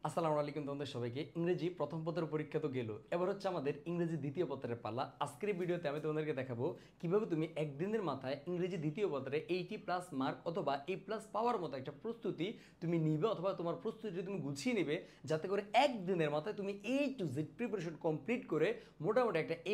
আসসালামু আলাইকুম তোমাদের সবাইকে। ইংরেজি প্রথম পত্রের পরীক্ষা তো গেল, এবার হচ্ছে আমাদের ইংরেজি দ্বিতীয় পত্রের পালা। আজকের এই ভিডিওতে আমি তোমাদেরকে দেখাবো কিভাবে তুমি একদিনের মাথায় ইংরেজি দ্বিতীয় পত্রে 80+ মার্ক অথবা A+ পাওয়ার মতো একটা প্রস্তুতি তুমি নিবে, অথবা তোমার প্রস্তুতি তুমি গুছিয়ে নিবে, যাতে করে একদিনের মাথায় তুমি A to Z preparation complete করে মোটামুটি একটা A+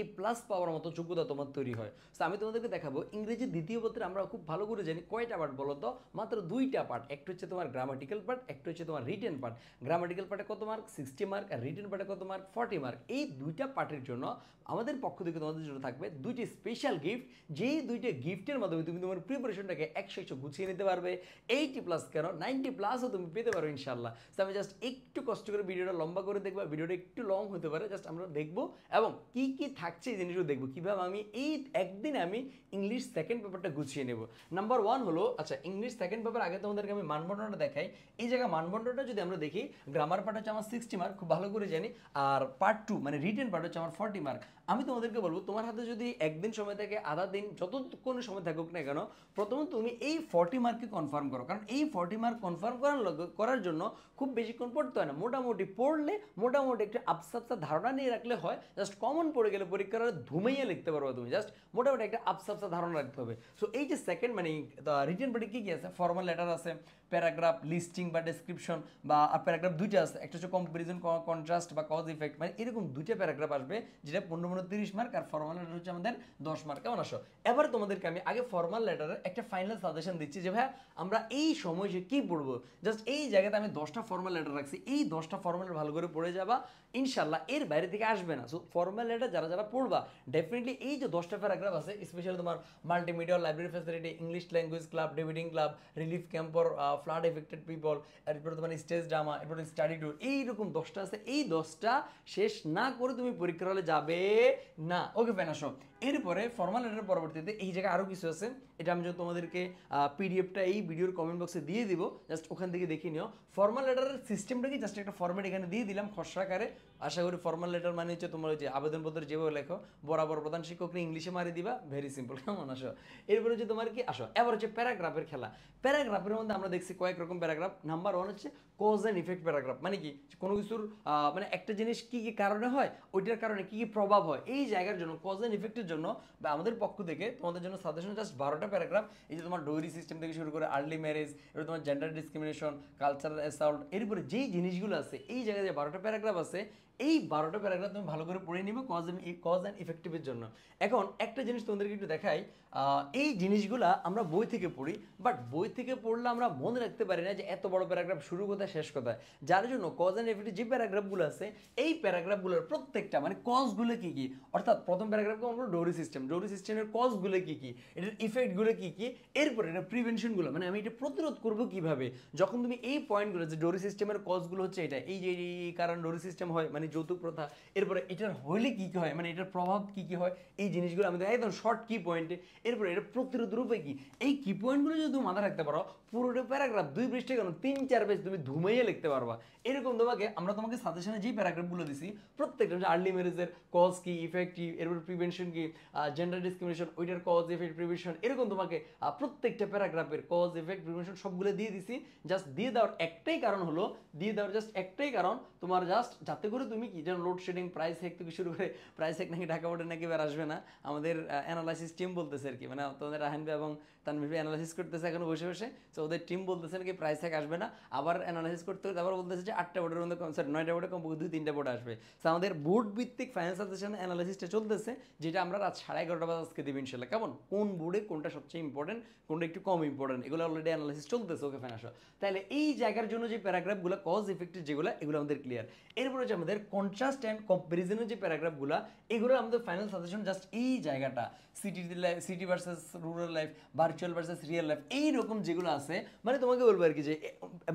পাওয়ার মতো যোগ্যতা তোমার তৈরি হয়। তো আমি তোমাদেরকে দেখাবো ইংরেজি দ্বিতীয় পত্রে আমরা খুব ভালো করে জানি কয়টা পার্ট বলো তো? মাত্র দুইটা পার্ট। একটা হচ্ছে তোমার গ্রামাটিক্যাল পার্ট, একটা হচ্ছে তোমার রিটেন পার্ট। গ্রামাটিক্যাল পার্টে কত মার্ক? 60 মার্ক। আর রিটেন পার্টে কত মার্ক? 40 মার্ক। এই দুইটা পার্টের জন্য আমাদের পক্ষ থেকে তোমাদের জন্য থাকবে দুইটি স্পেশাল গিফট, যেই দুইটা গিফটের মাধ্যমে তুমি তোমার প্রিপারেশনটাকে 100 গুছিয়ে নিতে পারবে। 80+ কেন 90+ও তুমি পেতে পারো ইনশাল্লাহ। তো আমি জাস্ট একটু কষ্ট করে ভিডিওটা লম্বা করে দেখবা, ভিডিওটা একটু লং হতে পারে, জাস্ট আমরা দেখবো এবং কি কি থাকছে এই জিনিসগুলো দেখবো, কিভাবে আমি এই একদিনে আমি ইংলিশ সেকেন্ড পেপারটা গুছিয়ে নেব। নাম্বার ওয়ান হলো, আচ্ছা ইংলিশ সেকেন্ড পেপার আগে তোমাদেরকে আমি মানবন্ধনটা দেখাই। এই জায়গা মানবন্ধনটা যদি আমরা দেখি, গ্রামার পার্ট হচ্ছে আমার 60 মার্ক, খুব ভালো করে জানি। আর পার্ট 2 মানে রিটেন পার্ট হচ্ছে আমার 40 মার্ক। আমি তোমাদেরকে বলবো, তোমার হাতে যদি একদিন সময় থাকে, আধা দিন, যতক্ষণ সময় থাকুক না কেন, প্রথমত তুমি এই 40 মার্ককে কনফার্ম করো। কারণ এই 40 মার্ক কনফার্ম করার জন্য খুব বেশিক্ষণ পড়তে হয় না, মোটামুটি পড়লে মোটামুটি একটু আবসা ধারণা নিয়ে রাখলে হয়। জাস্ট কমন পড়ে গেলে পরীক্ষার ধুমাইয়া লিখতে পারবো তুমি, জাস্ট মোটামুটি একটা আবসা ধারণা রাখতে হবে। সো এই যে সেকেন্ড মানে রিটেন পার্টে কি কি আছে? ফর্মাল লেটার আছে, প্যারাগ্রাফ, লিস্টিং বা ডেসক্রিপশন, বা প্যারাগ্রাফ দুইটা আছে, একটা হচ্ছে কম্পারিজন, কন্ট্রাস্ট বা কজ ইফেক্ট, মানে এরকম দুইটা প্যারাগ্রাফ আসবে, যেটা 15-30 মার্ক। আর ফর্মাল লেটার হচ্ছে আমাদের 10 মার্ক। কেমন আসো? এবার তোমাদেরকে আমি আগে ফর্মাল লেটারের একটা ফাইনাল সাজেশন দিচ্ছি যে ভাই আমরা এই সময় যে কি পড়বো। জাস্ট এই জায়গাতে আমি 10টা ফর্মাল লেটার রাখছি, এই 10টা ফর্মাল ভালো করে পড়ে যাবা ইনশাল্লাহ, এর বাইরে থেকে আসবে না। সো ফর্মাল লেটার যারা যারা পড়বা, ডেফিনেটলি এই যে 10টা প্যারাগ্রাফ আছে, স্পেশালি তোমার multimedia, library facility, English language club, debating club, relief ক্যাম্পর, ফ্লাড এফেক্টেড পিপল, এরপরে তোমার স্টেজ ড্রামা, এরপরে স্টাডি ট্যুর, এইরকম 10টা আছে। এই 10টা শেষ না করে তুমি পরীক্ষার হলে যাবে না। ওকে ফাইন, আসো। এরপরে ফর্মাল লেটারের পরবর্তীতে এই জায়গায় আরও কিছু আছে, এটা আমি যদি তোমাদেরকে পিডিএফটা এই ভিডিওর কমেন্ট বক্সে দিয়ে দিব, জাস্ট ওখান থেকে দেখে নিও। ফর্মাল লেটারের সিস্টেমটা কি, জাস্ট একটা ফর্মেট এখানে দিয়ে দিলাম খসড়াকারে। আশা করি ফর্মাল লেটার মানে হচ্ছে তোমার যে আবেদনপত্র যেভাবে লেখো, বরাবর প্রধান শিক্ষককে ইংলিশে মারি দিবা, ভেরি সিম্পল। কেমন? আসো। এরপরে হচ্ছে তোমার কি, আসো এবার হচ্ছে প্যারাগ্রাফের খেলা। প্যারাগ্রাফের মধ্যে আমরা দেখছি কয়েক রকম প্যারাগ্রাফ। নাম্বার ওয়ান হচ্ছে কজ অ্যান্ড ইফেক্ট প্যারাগ্রাফ, মানে কি কোনো কিছুর মানে একটা জিনিস কি কি কারণে হয়, ওইটার কারণে কি কি প্রভাব হয়, এই জায়গার জন্য কজ অ্যান্ড ইফেক্টের জন্য বা আমাদের পক্ষ থেকে তোমাদের জন্য সাজেশন জাস্ট 12টা প্যারাগ্রাফ। এই যে তোমার ডোরি সিস্টেম থেকে শুরু করে আর্লি ম্যারেজ, এরপর তোমার জেন্ডার ডিসক্রিমিনেশন, কালচারাল অ্যাসাল্ট, এরপরে যেই জিনিসগুলো আছে এই জায়গায় যে 12টা প্যারাগ্রাফ আছে, এই 12টা প্যারাগ্রাফ তুমি ভালো করে পড়ে নিবে কজ অ্যান্ড ইফেক্টিভের জন্য। এখন একটা জিনিস তোমাদেরকে একটু দেখাই, এই জিনিসগুলা আমরা বই থেকে পড়ি, বাট বই থেকে পড়লে আমরা মনে রাখতে পারি না যে এত বড় প্যারাগ্রাফ শুরু কোথায় শেষ কোথায়। যার জন্য কজ অ্যান্ড ইফেক্টিভ যে প্যারাগ্রাফগুলো আছে, এই প্যারাগ্রাফগুলোর প্রত্যেকটা মানে কজগুলো কি কি, অর্থাৎ প্রথম প্যারাগ্রাফকে আমরা ডোরি সিস্টেমের কজগুলো কি কি, এটার ইফেক্টগুলো কি কি, এরপরে এটা প্রিভেনশনগুলো, মানে আমি এটা প্রতিরোধ করবো কিভাবে। যখন তুমি এই পয়েন্টগুলো যে ডোরি সিস্টেমের কজগুলো হচ্ছে এটা, এই যে কারণ ডোরি সিস্টেম হয় মানে যৌতুক প্রথা, এরপরে এটার হইলে কি কি হয়, মানে এটার প্রভাব কি কি হয়, এই জিনিসগুলো আমাদের একদম শর্ট কি পয়েন্টে, এরপরে এটা প্রতিরোধ রূপে কি, এই কি পয়েন্টগুলো যদি তুমি মাথায় রাখতে পারো, পুরোটা প্যারাগ্রাফ 2 পৃষ্ঠা কেন 3-4 পেজ তুমি ধুমাইয়ে লিখতে পারবা। এরকম আমরা তোমাকে সাজেশনে যে প্যারাগ্রাফগুলো দিছি, প্রত্যেকটা আর্লি ম্যারেজের কজ কি, ইফেক্ট কি, এরপর প্রিভেনশন কি, জেন্ডার ডিসক্রিমিনেশন ওইটার কজ ইফেক্ট প্রিভেনশন, এরকম তোমাকে প্রত্যেকটা প্যারাগ্রাফের কজ ইফেক্ট প্রিভেনশন সবগুলো দিয়ে দিছি। জাস্ট দিয়ে দেওয়ার একটাই কারণ হলো, তোমার জাস্ট যাতে করে তুমি কি যেন লোডশেডিং, প্রাইস হেক থেকে শুরু করে, প্রাইস হেক নাকি ঢাকা বোর্ডে নাকি বের আসবে না, আমাদের অ্যানালাইসিস টিম বলতেছে আর কি, মানে তোমাদের রাহান ভাই এবং তানভীর ভাই অ্যানালাইসিস করতেছে এখন বসে বসে। তো ওদের টিম বলতেছে নাকি প্রাইস হেক আসবে না, আবার অ্যানালাইসিস করতে হবে, আবার বলতেছে যে 8টা বোর্ডের মধ্যে সরি 9টা বোর্ডে কমপক্ষে 2-3টা বোর্ড আসবে। তো আমাদের বোর্ড ভিত্তিক ফাইন্যান্স সাজেশন অ্যানালাইসিসটা চলতেছে, যেটা আমরা রাত 11:30 বাজে আজকে দেব ইনশাল্লাহ। কেমন? কোন বোর্ডে কোনটা সবচেয়ে ইম্পর্টেন্ট, কোনটা একটু কম ইম্পর্টেন্ট, এগুলো অলরেডি অ্যানালাইসিস চলতেছে। ওকে ফাইন, আসো। তাহলে এই জায়গার জন্য যে প্যারাগ্রাফগুলো কজ ইফেক্টের যেগুলো, এগুলো আমাদের ক্লিয়ার। এরপর হচ্ছে আমাদের কন্ট্রাস্ট অ্যান্ড কম্পারিজনের যে প্যারাগ্রাফগুলো, এগুলো আমাদের ফাইনাল সাজেশন জাস্ট এই জায়গাটা, city versus rural life, virtual versus real life, এইরকম যেগুলো আছে, মানে তোমাকে বলবো আর কি যে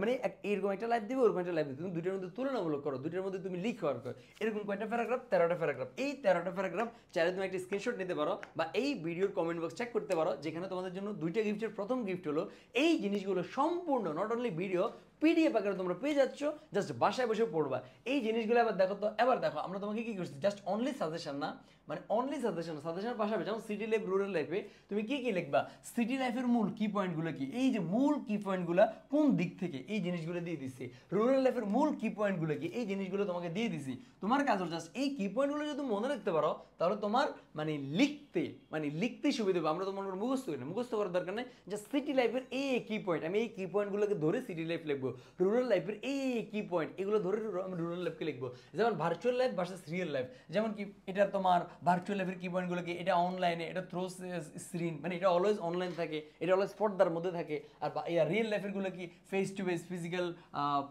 মানে এইরকম একটা লাইফ দিবে, ওরকম একটা লাইফ দিবে, তুমি দুইটার মধ্যে তুলনামূলক করো, দুইটার মধ্যে তুমি লিখো আর করো, এরকম কয়টা প্যারাগ্রাফ? 13টা প্যারাগ্রাফ। এই 13টা প্যারাগ্রাফ চাইলে তুমি একটা স্ক্রিনশট নিতে পারো বা এই ভিডিওর কমেন্ট বক্স চেক করতে পারো, যেখানে তোমাদের জন্য দুইটা গিফটের প্রথম গিফট হলো এই জিনিসগুলো সম্পূর্ণ, নট অনলি ভিডিও, পিডিএফ আকারে তোমরা পেয়ে যাচ্ছ, জাস্ট বাসায় বসে পড়বা। এই জিনিসগুলো এবার দেখো তো, এবার দেখো আমরা তোমাকে কি করছি, জাস্ট অনলি সাজেশন না, মানে অনলি সাজেশনের পাশাপাশি যেমন সিটি লাইফ রুরাল লাইফে তুমি কি কি লিখবা, সিটি লাইফের মূল কি পয়েন্টগুলো কি, এই যে মূল কি পয়েন্টগুলো কোন দিক থেকে, এই জিনিসগুলো দিয়ে দিচ্ছি। রুরাল লাইফের মূল কি পয়েন্টগুলো কি, এই জিনিসগুলো তোমাকে দিয়ে দিছি। তোমার কাজ হলো জাস্ট এই কি পয়েন্টগুলো যদি মনে রাখতে পারো, তাহলে তোমার মানে লিখতে সুবিধা হবে। আমরা তোমার মুখস্থ করি না, মুখস্থ করার দরকার নেই। জাস্ট সিটি লাইফের এই কি পয়েন্ট, আমি এই কি পয়েন্টগুলোকে ধরে সিটি লাইফ লিখবো। রুরাল লাইফের এই কি পয়েন্ট, এগুলো ধরে আমি রুরাল লাইফকে লিখবো। যেমন virtual life versus real life, যেমন কি এটা তোমার ভার্চুয়াল লাইফের কি পয়েন্টগুলো কি, এটা অনলাইনে, এটা থ্রু স্ক্রিন, মানে এটা অলওয়েজ অনলাইন থাকে, এটা অলওয়েজ পর্দার মধ্যে থাকে। আর রিয়েল লাইফের গুলো কি face to face physical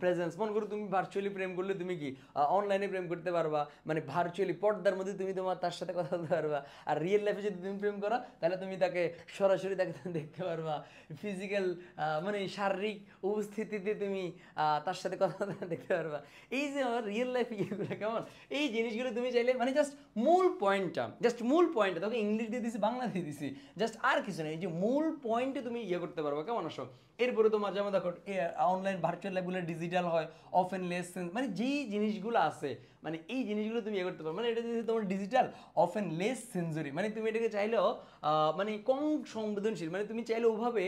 presence. মনে করো তুমি ভার্চুয়ালি প্রেম করলে তুমি কি অনলাইনে প্রেম করতে পারবা, মানে ভার্চুয়ালি পর্দার মধ্যে তুমি তোমার তার সাথে কথা বলতে পারবা। আর রিয়েল লাইফে যদি তুমি প্রেম করো তাহলে তুমি তাকে সরাসরি তাকে দেখতে পারবা, ফিজিক্যাল মানে শারীরিক উপস্থিতিতে তুমি তার সাথে কথা দেখতে পারবা। এই যে আমার রিয়েল লাইফ ইয়েগুলো কেমন, এই জিনিসগুলো তুমি চাইলে মানে জাস্ট মূল পয়েন্টটা তোকে ইংলিশ দিয়ে দিছি, বাংলা দিয়ে দিছি, জাস্ট আর কিছু নেই। এই যে মূল পয়েন্টে তুমি ইয়ে করতে পারবা, কেমন আসো। এরপরে তোমার যেমন দেখো অনলাইন ভার্চুয়াল লাইফগুলো ডিজিটাল হয়, অফেন লেসেন, মানে যেই জিনিসগুলো আছে মানে এই জিনিসগুলো তুমি ইয়ে করতে পারো। মানে এটা যদি তোমার ডিজিটাল অফেন লেস সেন্সরি, মানে তুমি এটাকে চাইলেও মানে কম সংবেদনশীল, মানে তুমি চাইলে ওভাবে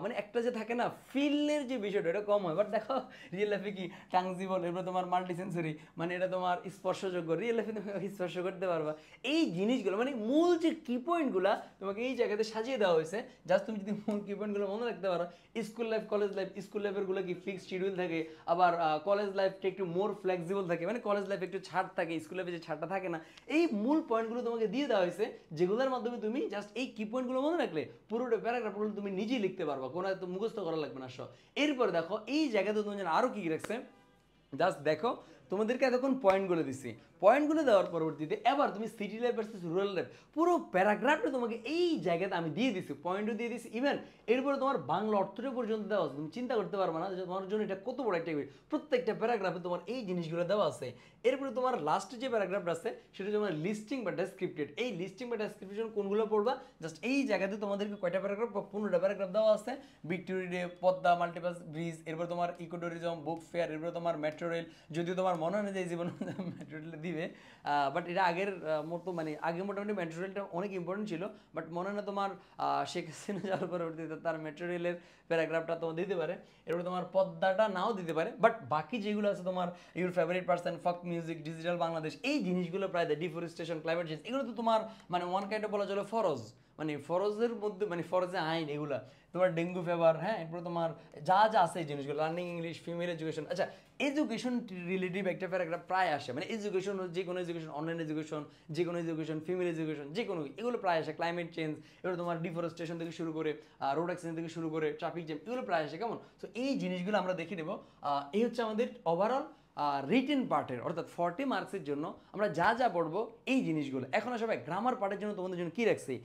মানে একটা যে থাকে না ফিলের যে বিষয়টা এটা কম হয়। বাট দেখো রিয়েল লাইফে কি টাংজিবল, এরপরে তোমার মাল্টি সেন্সরি, মানে এটা তোমার স্পর্শযোগ্য, রিয়েল লাইফে তুমি স্পর্শ করতে পারবা। এই জিনিসগুলো মানে মূল যে কি পয়েন্টগুলো তোমাকে এই জায়গাতে সাজিয়ে দেওয়া হয়েছে, জাস্ট তুমি যদি মূল কি পয়েন্টগুলো মনে রাখতে পারো। School life college life, school লাইফের গুলো কি ফিক্সড শিডিউল থাকে, আবার কলেজ লাইফটা একটু মোর ফ্লেক্সিবল থাকে, মানে কলেজ লাইফে একটু ছাড় থাকে, স্কুল লাইফে যে ছাড়টা থাকে না। এই মূল পয়েন্টগুলো তোমাকে দিয়ে দেওয়া হয়েছে, যেগুলোর মাধ্যমে তুমি জাস্ট এই কি পয়েন্টগুলো মনে রাখলে পুরোটা প্যারাগ্রাফগুলো তুমি নিজেই লিখতে পারবা, কোনো এত মুখস্থ করা লাগবে না। এরপর দেখো এই জায়গাতে তুমি আরো কি রাখছে, জাস্ট দেখো তোমাদেরকে এতক্ষণ পয়েন্টগুলো দিচ্ছি, পয়েন্টগুলো দেওয়ার পরবর্তীতে এবার তুমি city life versus rural life পুরো প্যারাগ্রাফটা তোমাকে এই জায়গাতে আমি দিয়ে দিচ্ছি, পয়েন্টও দিয়ে দিচ্ছি। ইভেন এরপরে তোমার বাংলা অর্থটা পর্যন্ত দেওয়া আছে, তুমি চিন্তা করতে পারবে না যে তোমার জন্য এটা কত বড় একটা প্রত্যেকটা প্যারাগ্রাফে তোমার এই জিনিসগুলো দেওয়া আছে। এরপরে তোমার লাস্টে যে প্যারাগ্রাফটা আছে সেটা তোমার লিস্টিং বা ডেসক্রিপটেড, এই লিস্টিং বা ডেসক্রিপশন কোনগুলো পড়বা, জাস্ট এই জায়গাতে তোমাদেরকে কয়টা প্যারাগ্রাফ, 15টা প্যারাগ্রাফ দেওয়া আছে। ভিক্টোরিয়া ডে, পদ্মা, মাল্টিপাস ব্রিজ, এরপর তোমার ইকো ট্যুরিজম, বুক ফেয়ার, এরপর তোমার মেট্রো রেল। যদিও তোমার মনে হয় না যে এই জীবন মেট্রো রেলে দিবে, বাট এটা আগের মতো মানে আগে মোটামুটি মেট্রো রেলটা অনেক ইম্পর্টেন্ট ছিল, বাট মনে হয় না তোমার শেখ হাসিনা যাওয়ার পরবর্তীতে তার মেট্রো রেলের প্যারাগ্রাফটা তোমার দিতে পারে, এরপর তোমার পদ্মাটা নাও দিতে পারে। বাট বাকি যেগুলো আছে তোমার ইউর ফেভারিট পার্সন, ফক মিউজিক, ডিজিটাল বাংলাদেশ, এই জিনিসগুলো প্রায় দেয়, ডিফরেস্টেশন, ক্লাইমেট চেঞ্জ, এগুলো তো তোমার মানে ওয়ান কাইন্ড অফ বলা চলে ফরজ, মানে ফরজের মধ্যে মানে ফরজে আইন এগুলা। তোমার ডেঙ্গু ফিভার, হ্যাঁ, এরপর তোমার যা যা আছে এই জিনিসগুলো, লার্নিং ইংলিশ, ফিমেল এডুকেশন। আচ্ছা, এডুকেশন রিলেটিভ একটা প্যারাগ্রাফ প্রায় আসে, মানে এডুকেশন, যে কোনো এডুকেশন, অনলাইন এডুকেশন, যে কোনো এডুকেশন, ফিমেল এডুকেশন, যে কোনো, এগুলো প্রায় আসে। ক্লাইমেট চেঞ্জ, এবার তোমার ডিফরেস্টেশন থেকে শুরু করে রোড অ্যাক্সিডেন্ট থেকে শুরু করে ট্রাফিক জ্যাম, এগুলো প্রায় আসে। কেমন? তো এই জিনিসগুলো আমরা দেখে নেব। এই হচ্ছে আমাদের ওভারঅল রিটেন পার্টের, অর্থাৎ 40 মার্কসের জন্য আমরা যা যা পড়বো এই জিনিসগুলো। এখন সবাই গ্রামার পার্টের জন্য তোমাদের জন্য কি রাখছি,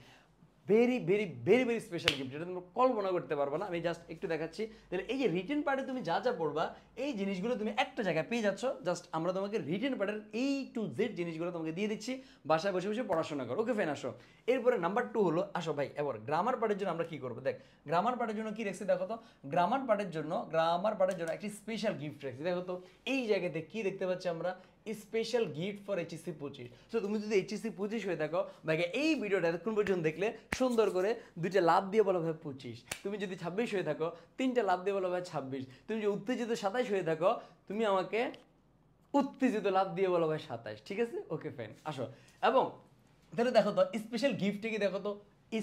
very very very very special gift, যেটা তুমি কল্পনা করতে পারবো না। আমি জাস্ট একটু দেখাচ্ছি। তাহলে এই যে রিটেন পার্টে তুমি যা যা পড়বা এই জিনিসগুলো তুমি একটা জায়গায় পেয়ে যাচ্ছ। জাস্ট আমরা তোমাকে রিটেন পার্টের এই টু জেড জিনিসগুলো তোমাকে দিয়ে দিচ্ছি, বাসায় বসে বসে পড়াশোনা করো। ওকে ফেন, আসো। এরপরে নাম্বার 2 হলো, আসো ভাই এবার গ্রামার পার্টের জন্য আমরা কি করবো। দেখ গ্রামার পার্টের জন্য কি রাখছি দেখো তো, গ্রামার পার্টের জন্য একটি স্পেশাল গিফট রাখছি। দেখো তো এই জায়গাতে কি দেখতে পাচ্ছি আমরা, special gift for HSC 25। So তুমি যদি এইচএসসি 25 হয়ে থাকো, ভাইকে এই ভিডিওটা এতক্ষণ পর্যন্ত দেখলে সুন্দর করে 2টা লাভ দিয়ে বলা হয় 25। তুমি যদি 26 হয়ে থাকো, 3টা লাভ দিয়ে বলা হয় 26। তুমি যদি উত্তেজিত 27 হয়ে থাকো, তুমি আমাকে উত্তেজিত লাভ দিয়ে বলা হয় 27। ঠিক আছে, ওকে ফাইন, আসো। এবং তাহলে দেখো তো স্পেশাল গিফটে কি দেখো তো,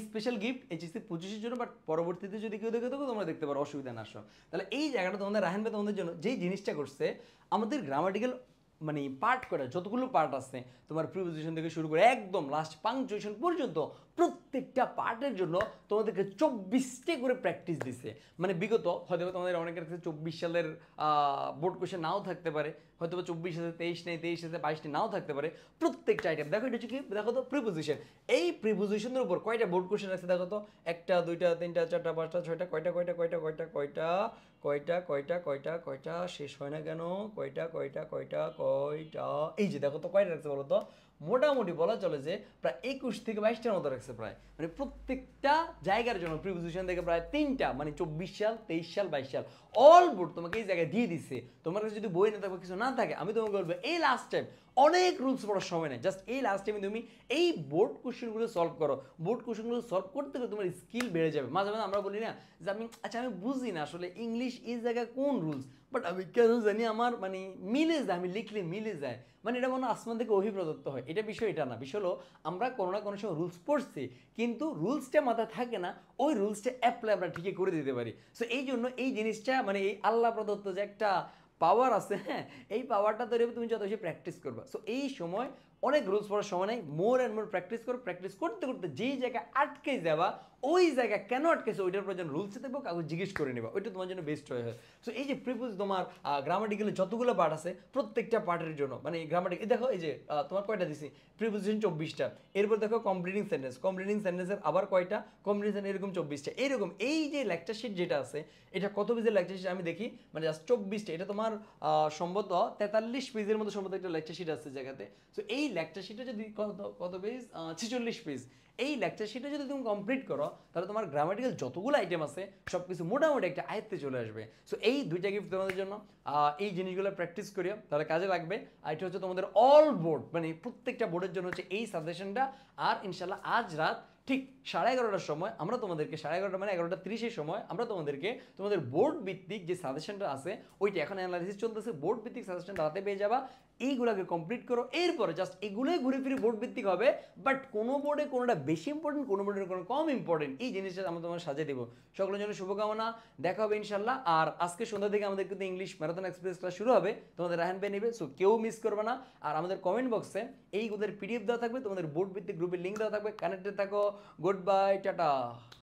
স্পেশাল গিফট এইচএসসি 25-এর জন্য, বাট পরবর্তীতে যদি কেউ দেখে থাকো তোমরা দেখতে পারো, অসুবিধা না। আসো, তাহলে এই জায়গাটা তোমাদের রাহেন ভাই তোমাদের জন্য যেই জিনিসটা করছে, আমাদের গ্রামাটিক্যাল মানে পার্ট করে যতগুলো পার্ট আছে, তোমার প্রিপোজিশন থেকে শুরু করে একদম লাস্ট পাংচুয়েশন পর্যন্ত প্রত্যেকটা পার্টের জন্য তোমাদেরকে 24টা করে প্র্যাকটিস দিছে। মানে বিগত হয়তো তোমাদের অনেকের কাছে 24 সালের বোর্ড কোয়েশ্চেন নাও থাকতে পারে, হয়তো 24 সাথে 23 নেই, 23 সাথে 22 নেই, নাও থাকতে পারে। প্রত্যেকটা আইটেম দেখো, এটা হচ্ছে কি দেখো তো প্রিপোজিশন। এই প্রিপোজিশনের উপর কয়টা বোর্ড কোয়েশ্চেন আছে দেখো তো, 1টা 2টা 3টা 4টা 5টা 6টা, কয়টা শেষ হয় না কেন, কয়টা, এই যে দেখো তো কয়টা রাখছে বলো তো, মোটামুটি বলা চলে যে প্রায় 21 থেকে 22টার মতো রাখছে। আছে প্রায়, মানে প্রত্যেকটা জায়গার জন্য প্রিপোজিশন থেকে প্রায় 3টা, মানে 24 সাল, 23 সাল, 22 সাল অল বোর্ড তোমাকে এই জায়গায় দিয়ে দিচ্ছে। তোমার কাছে যদি বই না থাকে, কিছু না থাকে, আমি তোমাকে বলবো এই লাস্ট টাইম, অনেক রুলস পড়ার সময় নেই, জাস্ট এই লাস্ট টাইমে তুমি এই বোর্ড কোশ্চেনগুলো সলভ করো। বোর্ড কোশ্চেনগুলো সলভ করতে গেলে তোমার স্কিল বেড়ে যাবে। মাঝে মাঝে আমরা বলি না যে আমি বুঝি না আসলে ইংলিশ এই জায়গায় কোন রুলস, বাট আমি কেন জানি আমার মানে মিলে যায়, আমি লিখলে মিলে যায়, মানে এটা মনে আসমান থেকে অভিপ্রদত্ত হয়। এটা বিষয় এটা না, বিষয় হলো আমরা কোনো না কোনো সময় রুলস পড়ছি, কিন্তু রুলসটা মাথায় থাকে না, ওই রুলসটা অ্যাপ্লাই আমরা ঠিকই করে দিতে পারি। সো এই জন্য এই জিনিসটা মানে এই আল্লাহ প্রদত্ত যে একটা পাওয়ার আছে, হ্যাঁ, এই পাওয়ারটা তৈরি হবে তুমি যত বেশি প্র্যাকটিস করবা। সো এই সময় অনেক রুলস পড়ার সময় নেই, মোর অ্যান্ড মোর প্র্যাকটিস করো। প্র্যাকটিস করতে করতে যেই জায়গায় আটকে যাবা, ওই জায়গায় কেন আটকেছে ওইটার প্রয়োজন রুলসে দেখবো, কাউকে জিজ্ঞেস করে নেবা, ওইটা তোমার জন্য বেস্ট হয়ে হয়। সো এই যে প্রিপোজ তোমার গ্রামাটিক্যালি যতগুলো পার্ট আছে, প্রত্যেকটা পার্টের জন্য মানে গ্রামাটিক দেখো, এই যে তোমার কয়টা দিছি প্রিপোজিশন 24টা, এরপর দেখো কমপ্লিটিং সেন্টেন্স, কমপ্লিটিং সেন্টেন্সের আবার কয়টা, কমপ্লিটিং এরকম 24টা, এইরকম এই যে লেকচার শিট যেটা আছে, এটা কত পেজের লেকচার শিট আমি দেখি, মানে জাস্ট 24টা, এটা তোমার সম্ভবত 43 পেজের মতো সম্ভবত একটা লেকচার শিট আছে জায়গাতে। সো এই লেকচার শিটে যদি কত পেজ, 46 পেজ, এই লেকচার শিটে যদি তুমি কমপ্লিট করো, তাহলে তোমার গ্রামাটিক্যাল যতগুলো আইটেম আছে সব কিছু মোটামুটি একটা আয়ত্তে চলে আসবে। সো এই দুইটা গিফট তোমাদের জন্য, এই জিনিসগুলো প্র্যাকটিস করিও, তাহলে কাজে লাগবে। আর এটা হচ্ছে তোমাদের অল বোর্ড, মানে প্রত্যেকটা বোর্ডের জন্য হচ্ছে এই সাজেশনটা। আর ইনশাল্লাহ আজ রাত ঠিক 11:30টার সময় আমরা তোমাদেরকে 11:30 মানে 11:30 সময় আমরা তোমাদেরকে তোমাদের বোর্ড ভিত্তিক যে সাজেশনটা আছে, ওইটা এখন অ্যানালাইসিস চলতেছে, বোর্ড ভিত্তিক সাজেশনটা রাতে পেয়ে যাবা। এইগুলোকে কমপ্লিট করো, এরপরে জাস্ট এগুলোই ঘুরে ফিরে বোর্ড ভিত্তিক হবে, বাট কোনো বোর্ডে কোনোটা বেশি ইম্পর্টেন্ট, কোনো বোর্ডের কোনো কম ইম্পর্টেন্ট, এই জিনিসটা আমরা তোমার সাজিয়ে দেবো। সকলের জন্য শুভকামনা, দেখা হবে ইনশাল্লাহ। আর আজকে সন্ধ্যা থেকে আমাদের কিন্তু ইংলিশ ম্যারাথন এক্সপ্রেস ক্লাস শুরু হবে, তোমাদের রাহান ভাই নেবে, সো কেউ মিস করবে না। আর আমাদের কমেন্ট বক্সে এই ওদের পিডিএফ দেওয়া থাকবে, তোমাদের বোর্ড ভিত্তিক গ্রুপের লিঙ্ক দেওয়া থাকবে, কানেক্টেড থাকো। Good bye, tata.